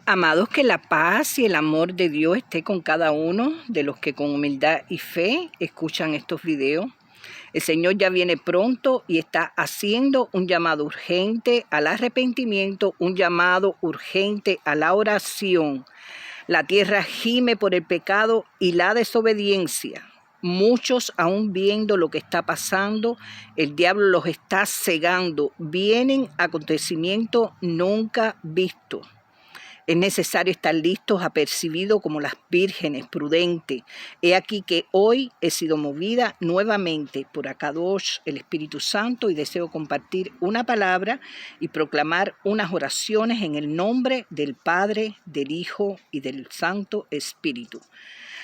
Amados, que la paz y el amor de Dios esté con cada uno de los que con humildad y fe escuchan estos videos. El Señor ya viene pronto y está haciendo un llamado urgente al arrepentimiento, un llamado urgente a la oración. La tierra gime por el pecado y la desobediencia. Muchos, aún viendo lo que está pasando, el diablo los está cegando. Vienen acontecimientos nunca vistos. Es necesario estar listos, apercibidos como las vírgenes, prudentes. He aquí que hoy he sido movida nuevamente por Akadosh, el Espíritu Santo, y deseo compartir una palabra y proclamar unas oraciones en el nombre del Padre, del Hijo y del Santo Espíritu.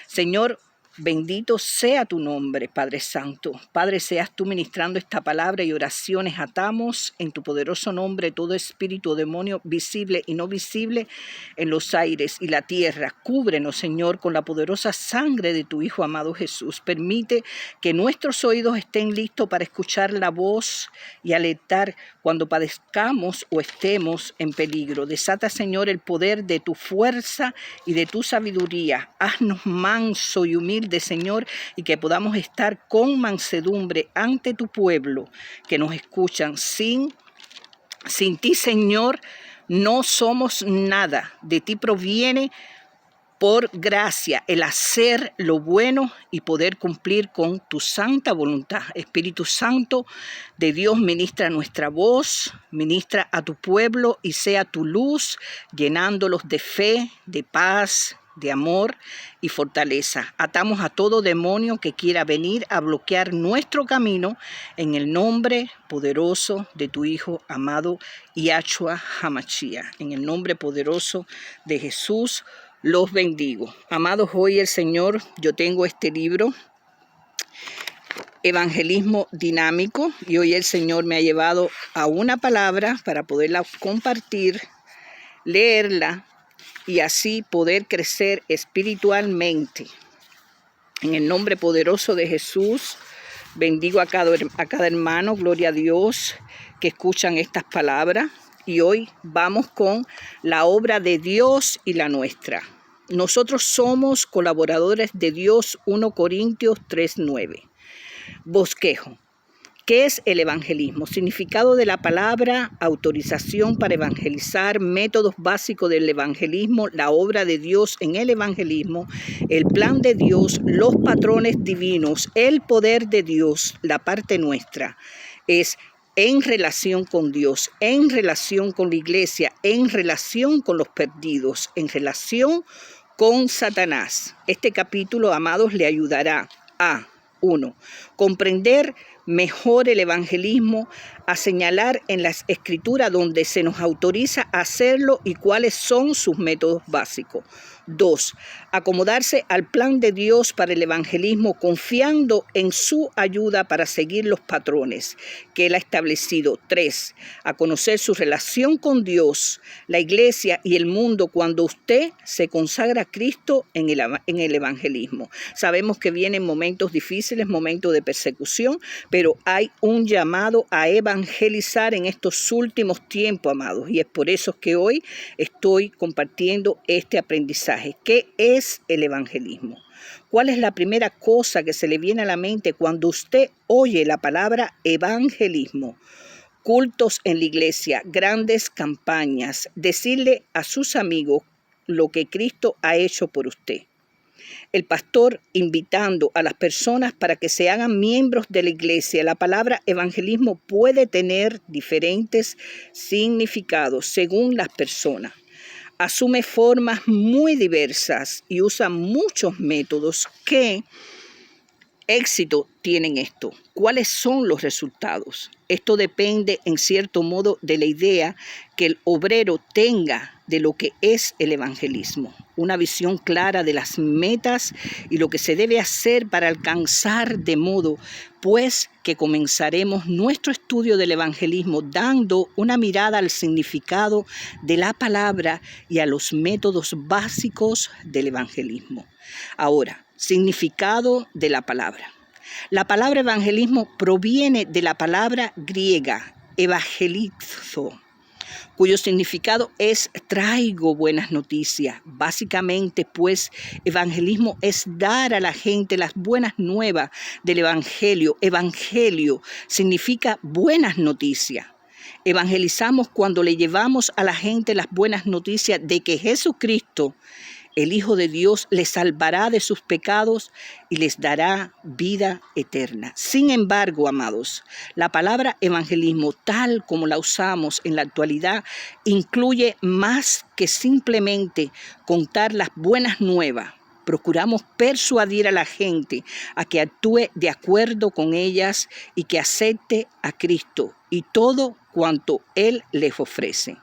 Señor, bendito sea tu nombre, Padre Santo. Padre, seas tú ministrando esta palabra y oraciones. Atamos en tu poderoso nombre todo espíritu o demonio visible y no visible en los aires y la tierra. Cúbrenos, Señor, con la poderosa sangre de tu Hijo amado Jesús. Permite que nuestros oídos estén listos para escuchar la voz y alertar cuando padezcamos o estemos en peligro. Desata, Señor, el poder de tu fuerza y de tu sabiduría. Haznos manso y humilde, Señor, y que podamos estar con mansedumbre ante tu pueblo que nos escuchan. Sin ti, Señor, no somos nada. De ti proviene por gracia el hacer lo bueno y poder cumplir con tu santa voluntad. Espíritu Santo de Dios, ministra nuestra voz, ministra a tu pueblo y sea tu luz llenándolos de fe, de paz, de amor y fortaleza. Atamos a todo demonio que quiera venir a bloquear nuestro camino en el nombre poderoso de tu Hijo amado Yahshua HaMashiach. En el nombre poderoso de Jesús los bendigo. Amados, hoy el Señor, yo tengo este libro, Evangelismo Dinámico, y hoy el Señor me ha llevado a una palabra para poderla compartir, leerla, y así poder crecer espiritualmente. En el nombre poderoso de Jesús, bendigo a cada hermano, gloria a Dios, que escuchan estas palabras. Y hoy vamos con la obra de Dios y la nuestra. Nosotros somos colaboradores de Dios, 1 Corintios 3:9. Bosquejo. ¿Qué es el evangelismo? Significado de la palabra, autorización para evangelizar, métodos básicos del evangelismo, la obra de Dios en el evangelismo, el plan de Dios, los patrones divinos, el poder de Dios, la parte nuestra. Es en relación con Dios, en relación con la iglesia, en relación con los perdidos, en relación con Satanás. Este capítulo, amados, le ayudará a 1. Comprender mejor el evangelismo, a señalar en las escrituras donde se nos autoriza a hacerlo y cuáles son sus métodos básicos. 2. Acomodarse al plan de Dios para el evangelismo, confiando en su ayuda para seguir los patrones que Él ha establecido. 3. A conocer su relación con Dios, la iglesia y el mundo cuando usted se consagra a Cristo en el evangelismo. Sabemos que vienen momentos difíciles, momentos de persecución, pero hay un llamado a evangelizar en estos últimos tiempos, amados, y es por eso que hoy estoy compartiendo este aprendizaje. ¿Qué es el evangelismo? ¿Cuál es la primera cosa que se le viene a la mente cuando usted oye la palabra evangelismo? Cultos en la iglesia, grandes campañas, decirle a sus amigos lo que Cristo ha hecho por usted. El pastor invitando a las personas para que se hagan miembros de la iglesia. La palabra evangelismo puede tener diferentes significados según las personas. Asume formas muy diversas y usa muchos métodos. ¿Qué éxito tienen esto? ¿Cuáles son los resultados? Esto depende en cierto modo de la idea que el obrero tenga de lo que es el evangelismo. Una visión clara de las metas y lo que se debe hacer para alcanzar, de modo pues que comenzaremos nuestro estudio del evangelismo dando una mirada al significado de la palabra y a los métodos básicos del evangelismo. Ahora, significado de la palabra. La palabra evangelismo proviene de la palabra griega evangelizo, cuyo significado es traigo buenas noticias. Básicamente, pues, evangelismo es dar a la gente las buenas nuevas del evangelio. Evangelio significa buenas noticias. Evangelizamos cuando le llevamos a la gente las buenas noticias de que Jesucristo, el Hijo de Dios, les salvará de sus pecados y les dará vida eterna. Sin embargo, amados, la palabra evangelismo, tal como la usamos en la actualidad, incluye más que simplemente contar las buenas nuevas. Procuramos persuadir a la gente a que actúe de acuerdo con ellas y que acepte a Cristo y todo cuanto Él les ofrece.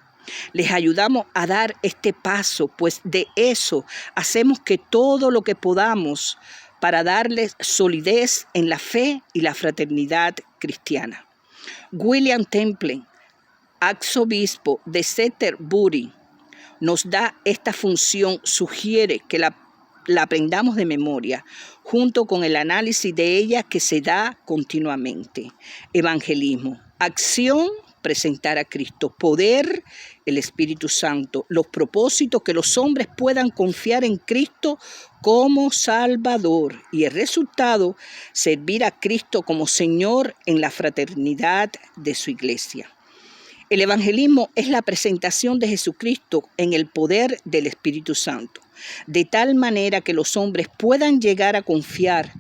Les ayudamos a dar este paso, pues de eso hacemos que todo lo que podamos para darles solidez en la fe y la fraternidad cristiana. William Temple, arzobispo de Canterbury, nos da esta función, sugiere que la aprendamos de memoria, junto con el análisis de ella que se da continuamente. Evangelismo, acción, presentar a Cristo, poder, el Espíritu Santo, los propósitos, que los hombres puedan confiar en Cristo como Salvador y el resultado, servir a Cristo como Señor en la fraternidad de su iglesia. El evangelismo es la presentación de Jesucristo en el poder del Espíritu Santo, de tal manera que los hombres puedan llegar a confiar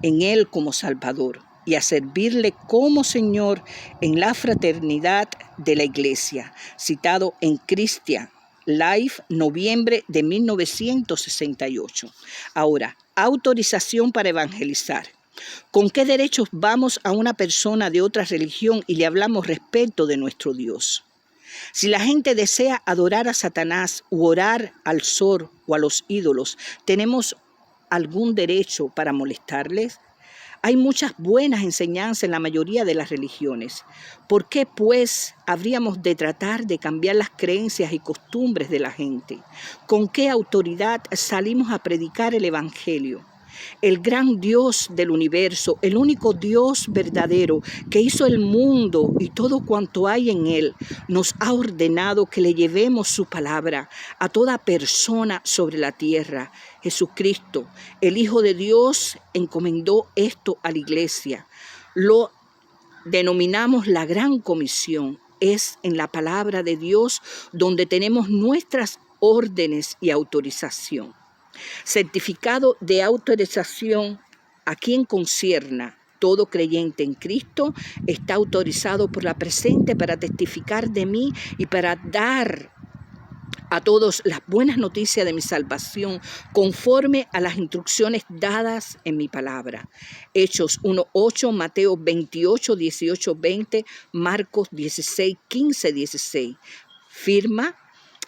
en Él como Salvador y a servirle como Señor en la fraternidad de la iglesia, citado en Christian Life, noviembre de 1968. Ahora, autorización para evangelizar. ¿Con qué derechos vamos a una persona de otra religión y le hablamos respecto de nuestro Dios? Si la gente desea adorar a Satanás u orar al sol o a los ídolos, ¿tenemos algún derecho para molestarles? Hay muchas buenas enseñanzas en la mayoría de las religiones. ¿Por qué, pues, habríamos de tratar de cambiar las creencias y costumbres de la gente? ¿Con qué autoridad salimos a predicar el evangelio? El gran Dios del universo, el único Dios verdadero que hizo el mundo y todo cuanto hay en él, nos ha ordenado que le llevemos su palabra a toda persona sobre la tierra. Jesucristo, el Hijo de Dios, encomendó esto a la iglesia. Lo denominamos la Gran Comisión. Es en la palabra de Dios donde tenemos nuestras órdenes y autorización. Certificado de autorización a quien concierna. Todo creyente en Cristo está autorizado por la presente para testificar de mí y para dar a todos las buenas noticias de mi salvación conforme a las instrucciones dadas en mi palabra. Hechos 1:8, Mateo 28, 18, 20, Marcos 16, 15, 16. Firma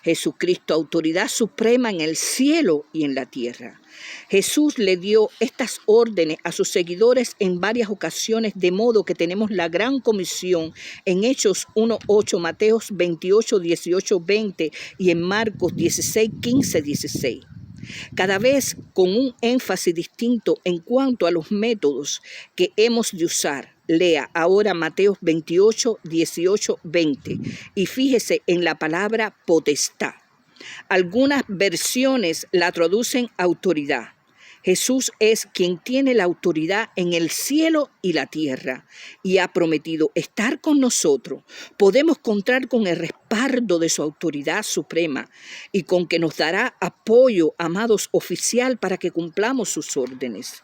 Jesucristo, autoridad suprema en el cielo y en la tierra. Jesús le dio estas órdenes a sus seguidores en varias ocasiones, de modo que tenemos la gran comisión en Hechos 1:8, Mateo 28, 18, 20 y en Marcos 16, 15, 16. Cada vez con un énfasis distinto en cuanto a los métodos que hemos de usar. Lea ahora Mateo 28, 18, 20 y fíjese en la palabra potestad. Algunas versiones la traducen autoridad. Jesús es quien tiene la autoridad en el cielo y la tierra y ha prometido estar con nosotros. Podemos contar con el respaldo de su autoridad suprema y con que nos dará apoyo, amados, oficial para que cumplamos sus órdenes.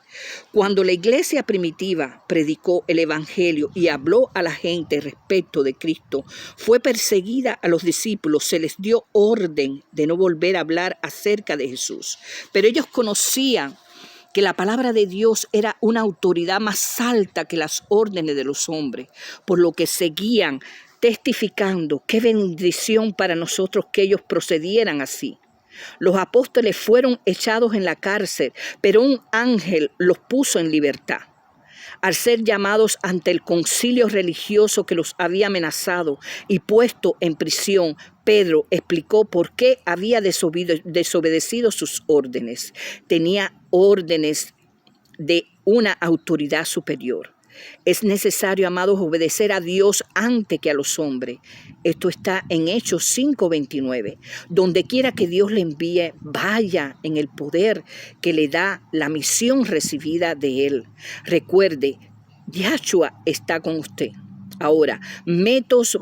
Cuando la iglesia primitiva predicó el evangelio y habló a la gente respecto de Cristo, fue perseguida a los discípulos, se les dio orden de no volver a hablar acerca de Jesús. Pero ellos conocían que la palabra de Dios era una autoridad más alta que las órdenes de los hombres, por lo que seguían testificando. Qué bendición para nosotros que ellos procedieran así. Los apóstoles fueron echados en la cárcel, pero un ángel los puso en libertad. Al ser llamados ante el concilio religioso que los había amenazado y puesto en prisión, Pedro explicó por qué había desobedecido sus órdenes. Tenía órdenes de una autoridad superior. Es necesario, amados, obedecer a Dios antes que a los hombres. Esto está en Hechos 5:29. Donde quiera que Dios le envíe, vaya en el poder que le da la misión recibida de Él. Recuerde, Yahshua está con usted. Ahora, métodos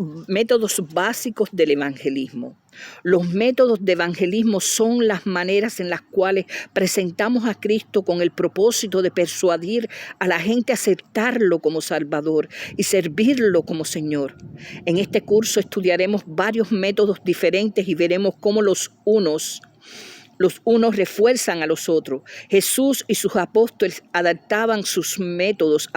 básicos del evangelismo. Los métodos de evangelismo son las maneras en las cuales presentamos a Cristo con el propósito de persuadir a la gente a aceptarlo como Salvador y servirlo como Señor. En este curso estudiaremos varios métodos diferentes y veremos cómo los unos refuerzan a los otros. Jesús y sus apóstoles adaptaban sus métodos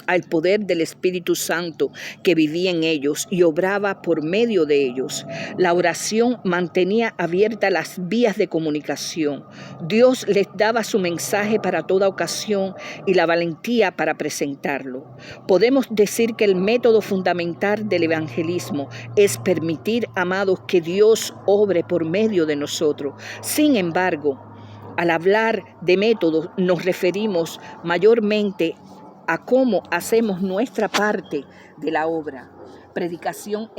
al poder del Espíritu Santo que vivía en ellos y obraba por medio de ellos. La oración mantenía abiertas las vías de comunicación. Dios les daba su mensaje para toda ocasión y la valentía para presentarlo. Podemos decir que el método fundamental del evangelismo es permitir, amados, que Dios obre por medio de nosotros. Sin embargo, al hablar de métodos nos referimos mayormente a cómo hacemos nuestra parte de la obra. Predicación,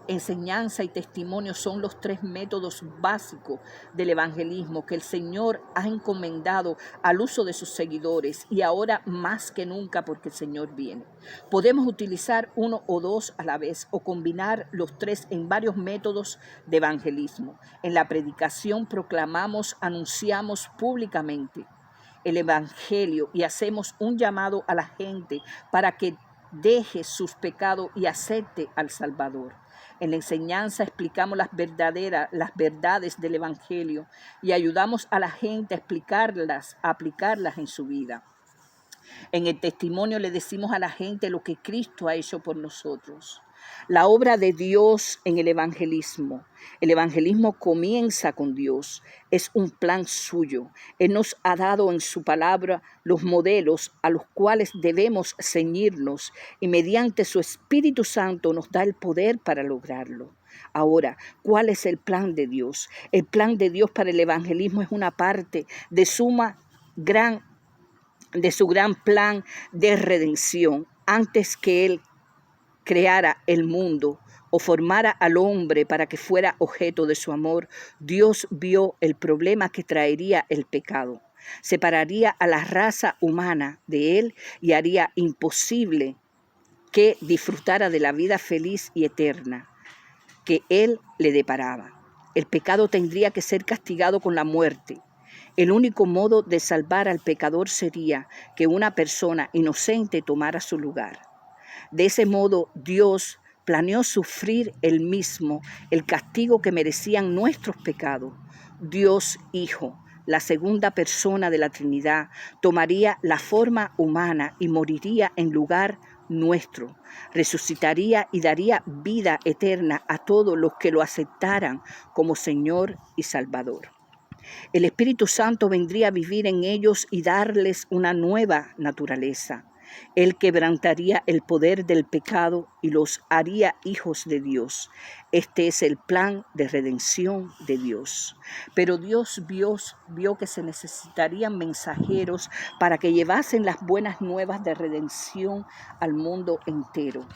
enseñanza y testimonio son los tres métodos básicos del evangelismo que el Señor ha encomendado al uso de sus seguidores y ahora más que nunca porque el Señor viene. Podemos utilizar uno o dos a la vez o combinar los tres en varios métodos de evangelismo. En la predicación proclamamos, anunciamos públicamente el evangelio y hacemos un llamado a la gente para que deje sus pecados y acepte al Salvador. En la enseñanza explicamos las verdades del evangelio y ayudamos a la gente a aplicarlas en su vida. En el testimonio le decimos a la gente lo que Cristo ha hecho por nosotros. La obra de Dios en el evangelismo. El evangelismo comienza con Dios. Es un plan suyo. Él nos ha dado en su palabra los modelos a los cuales debemos ceñirnos y mediante su Espíritu Santo nos da el poder para lograrlo. Ahora, ¿cuál es el plan de Dios? El plan de Dios para el evangelismo es una parte de su gran plan de redención. Antes que Él creara el mundo o formara al hombre para que fuera objeto de su amor, Dios vio el problema que traería el pecado. Separaría a la raza humana de Él y haría imposible que disfrutara de la vida feliz y eterna que Él le deparaba. El pecado tendría que ser castigado con la muerte. El único modo de salvar al pecador sería que una persona inocente tomara su lugar. De ese modo, Dios planeó sufrir Él mismo el castigo que merecían nuestros pecados. Dios Hijo, la segunda persona de la Trinidad, tomaría la forma humana y moriría en lugar nuestro. Resucitaría y daría vida eterna a todos los que lo aceptaran como Señor y Salvador. El Espíritu Santo vendría a vivir en ellos y darles una nueva naturaleza. Él quebrantaría el poder del pecado y los haría hijos de Dios. Este es el plan de redención de Dios. Pero Dios vio que se necesitarían mensajeros para que llevasen las buenas nuevas de redención al mundo entero.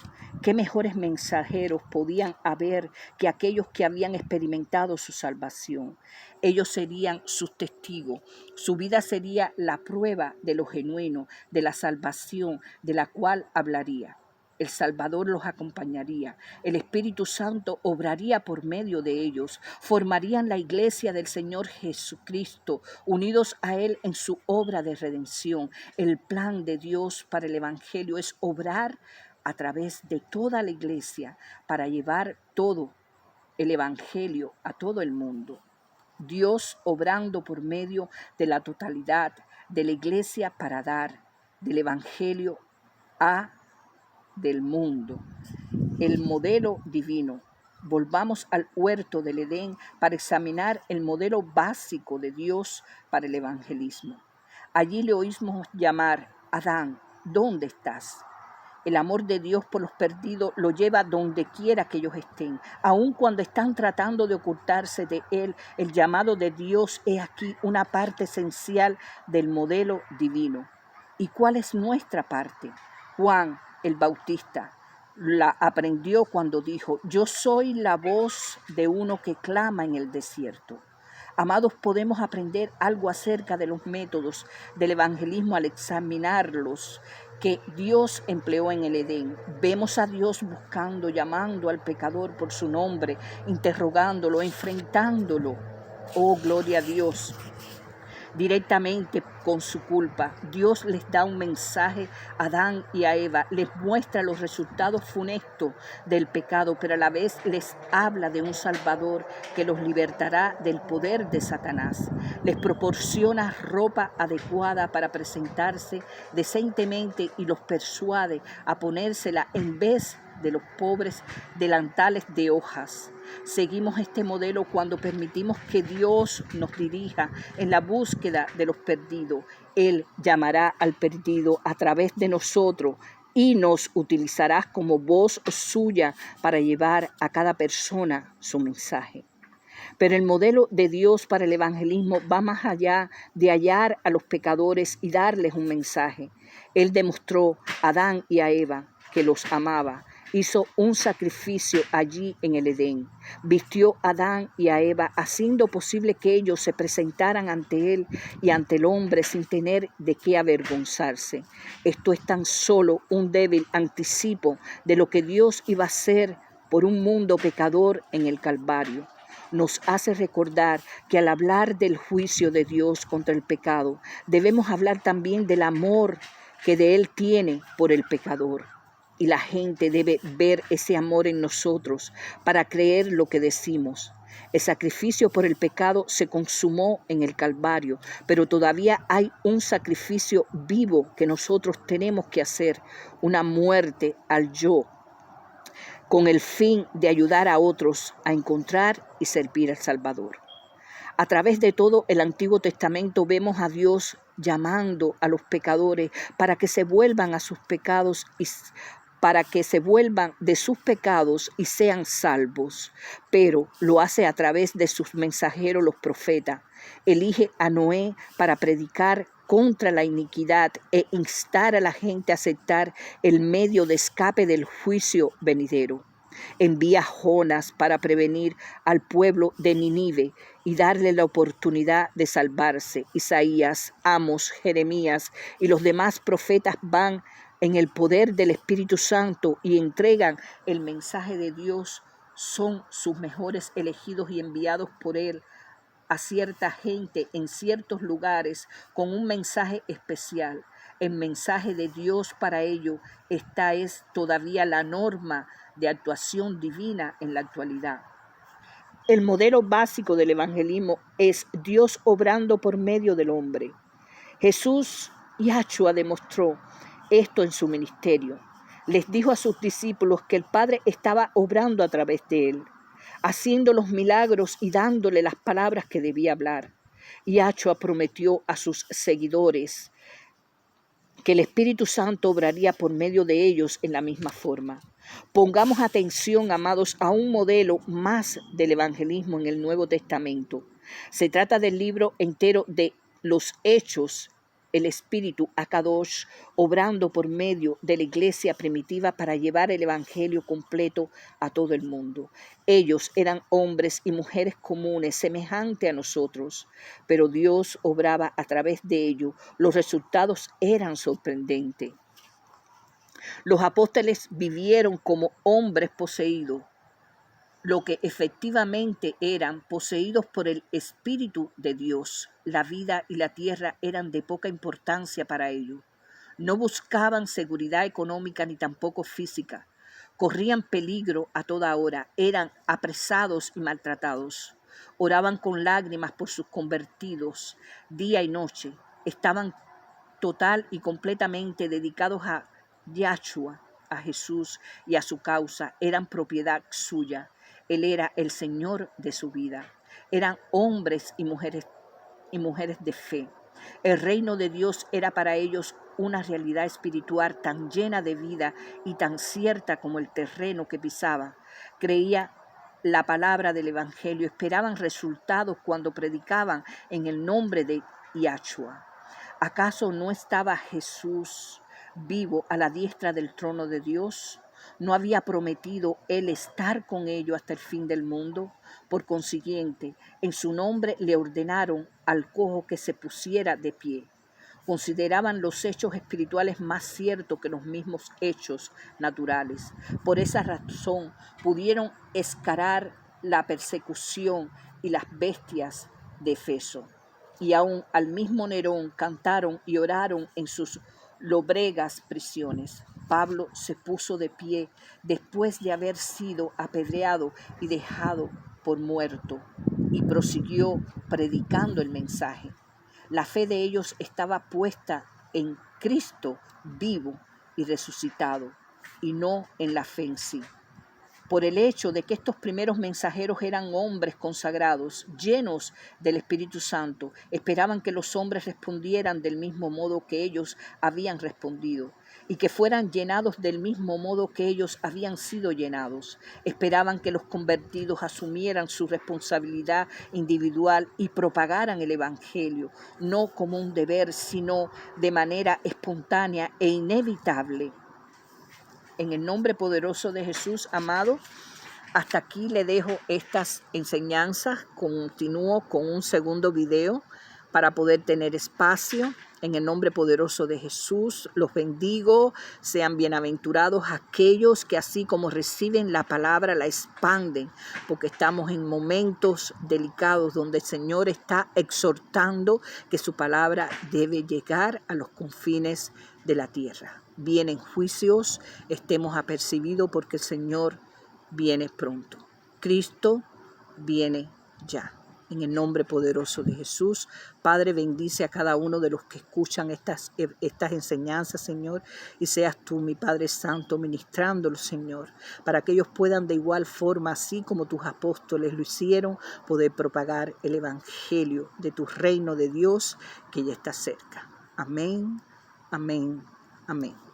¿Qué mejores mensajeros podían haber que aquellos que habían experimentado su salvación? Ellos serían sus testigos. Su vida sería la prueba de lo genuino, de la salvación de la cual hablaría. El Salvador los acompañaría. El Espíritu Santo obraría por medio de ellos. Formarían la iglesia del Señor Jesucristo, unidos a Él en su obra de redención. El plan de Dios para el Evangelio es obrar a través de toda la iglesia para llevar todo el Evangelio a todo el mundo. Dios obrando por medio de la totalidad de la iglesia para dar del Evangelio del mundo. El modelo divino. Volvamos al huerto del Edén para examinar el modelo básico de Dios para el evangelismo. Allí le oímos llamar: Adán, ¿dónde estás? El amor de Dios por los perdidos lo lleva donde quiera que ellos estén. Aun cuando están tratando de ocultarse de Él, el llamado de Dios es aquí una parte esencial del modelo divino. ¿Y cuál es nuestra parte? Juan el Bautista la aprendió cuando dijo: yo soy la voz de uno que clama en el desierto. Amados, podemos aprender algo acerca de los métodos del evangelismo al examinarlos que Dios empleó en el Edén. Vemos a Dios buscando, llamando al pecador por su nombre, interrogándolo, enfrentándolo. Oh, gloria a Dios. Directamente con su culpa, Dios les da un mensaje a Adán y a Eva, les muestra los resultados funestos del pecado, pero a la vez les habla de un Salvador que los libertará del poder de Satanás. Les proporciona ropa adecuada para presentarse decentemente y los persuade a ponérsela en vez de los pobres delantales de hojas. Seguimos este modelo cuando permitimos que Dios nos dirija en la búsqueda de los perdidos. Él llamará al perdido a través de nosotros y nos utilizará como voz suya para llevar a cada persona su mensaje. Pero el modelo de Dios para el evangelismo va más allá de hallar a los pecadores y darles un mensaje. Él demostró a Adán y a Eva que los amaba. Hizo un sacrificio allí en el Edén. Vistió a Adán y a Eva, haciendo posible que ellos se presentaran ante Él y ante el hombre sin tener de qué avergonzarse. Esto es tan solo un débil anticipo de lo que Dios iba a hacer por un mundo pecador en el Calvario. Nos hace recordar que al hablar del juicio de Dios contra el pecado, debemos hablar también del amor que de Él tiene por el pecador. Y la gente debe ver ese amor en nosotros para creer lo que decimos. El sacrificio por el pecado se consumó en el Calvario, pero todavía hay un sacrificio vivo que nosotros tenemos que hacer, una muerte al yo, con el fin de ayudar a otros a encontrar y servir al Salvador. A través de todo el Antiguo Testamento vemos a Dios llamando a los pecadores para que se vuelvan a sus pecados y para que se vuelvan de sus pecados y sean salvos. Pero lo hace a través de sus mensajeros, los profetas. Elige a Noé para predicar contra la iniquidad e instar a la gente a aceptar el medio de escape del juicio venidero. Envía a Jonás para prevenir al pueblo de Nínive y darle la oportunidad de salvarse. Isaías, Amos, Jeremías y los demás profetas van en el poder del Espíritu Santo y entregan el mensaje de Dios. Son sus mejores elegidos y enviados por Él a cierta gente en ciertos lugares con un mensaje especial. El mensaje de Dios para ello, esta es todavía la norma de actuación divina en la actualidad. El modelo básico del evangelismo es Dios obrando por medio del hombre. Jesús Yahshua demostró esto en su ministerio. Les dijo a sus discípulos que el Padre estaba obrando a través de él, haciendo los milagros y dándole las palabras que debía hablar. Yahshua prometió a sus seguidores que el Espíritu Santo obraría por medio de ellos en la misma forma. Pongamos atención, amados, a un modelo más del evangelismo en el Nuevo Testamento. Se trata del libro entero de los Hechos, el Espíritu Akadosh obrando por medio de la iglesia primitiva para llevar el evangelio completo a todo el mundo. Ellos eran hombres y mujeres comunes, semejantes a nosotros, pero Dios obraba a través de ellos. Los resultados eran sorprendentes. Los apóstoles vivieron como hombres poseídos, lo que efectivamente eran poseídos por el Espíritu de Dios. La vida y la tierra eran de poca importancia para ellos. No buscaban seguridad económica ni tampoco física. Corrían peligro a toda hora, eran apresados y maltratados. Oraban con lágrimas por sus convertidos día y noche. Estaban total y completamente dedicados a Yahshua, a Jesús y a su causa. Eran propiedad suya. Él era el Señor de su vida. Eran hombres y mujeres de fe. El reino de Dios era para ellos una realidad espiritual tan llena de vida y tan cierta como el terreno que pisaba. Creía la palabra del Evangelio, esperaban resultados cuando predicaban en el nombre de Yahshua. ¿Acaso no estaba Jesús vivo a la diestra del trono de Dios? ¿No había prometido Él estar con ellos hasta el fin del mundo? Por consiguiente, en su nombre le ordenaron al cojo que se pusiera de pie. Consideraban los hechos espirituales más ciertos que los mismos hechos naturales. Por esa razón pudieron escalar la persecución y las bestias de Efeso. Y aún al mismo Nerón cantaron y oraron en sus lobregas prisiones. Pablo se puso de pie después de haber sido apedreado y dejado por muerto, y prosiguió predicando el mensaje. La fe de ellos estaba puesta en Cristo vivo y resucitado, y no en la fe en sí. Por el hecho de que estos primeros mensajeros eran hombres consagrados, llenos del Espíritu Santo, esperaban que los hombres respondieran del mismo modo que ellos habían respondido y que fueran llenados del mismo modo que ellos habían sido llenados. Esperaban que los convertidos asumieran su responsabilidad individual y propagaran el Evangelio, no como un deber, sino de manera espontánea e inevitable. En el nombre poderoso de Jesús, amado, hasta aquí le dejo estas enseñanzas. Continúo con un segundo video para poder tener espacio. En el nombre poderoso de Jesús, los bendigo. Sean bienaventurados aquellos que así como reciben la palabra, la expanden, porque estamos en momentos delicados donde el Señor está exhortando que su palabra debe llegar a los confines de la tierra. Vienen juicios, estemos apercibidos porque el Señor viene pronto. Cristo viene ya. En el nombre poderoso de Jesús, Padre, bendice a cada uno de los que escuchan estas enseñanzas, Señor, y seas tú, mi Padre Santo, ministrándolo, Señor, para que ellos puedan de igual forma, así como tus apóstoles lo hicieron, poder propagar el Evangelio de tu reino de Dios, que ya está cerca. Amén, amén, amén.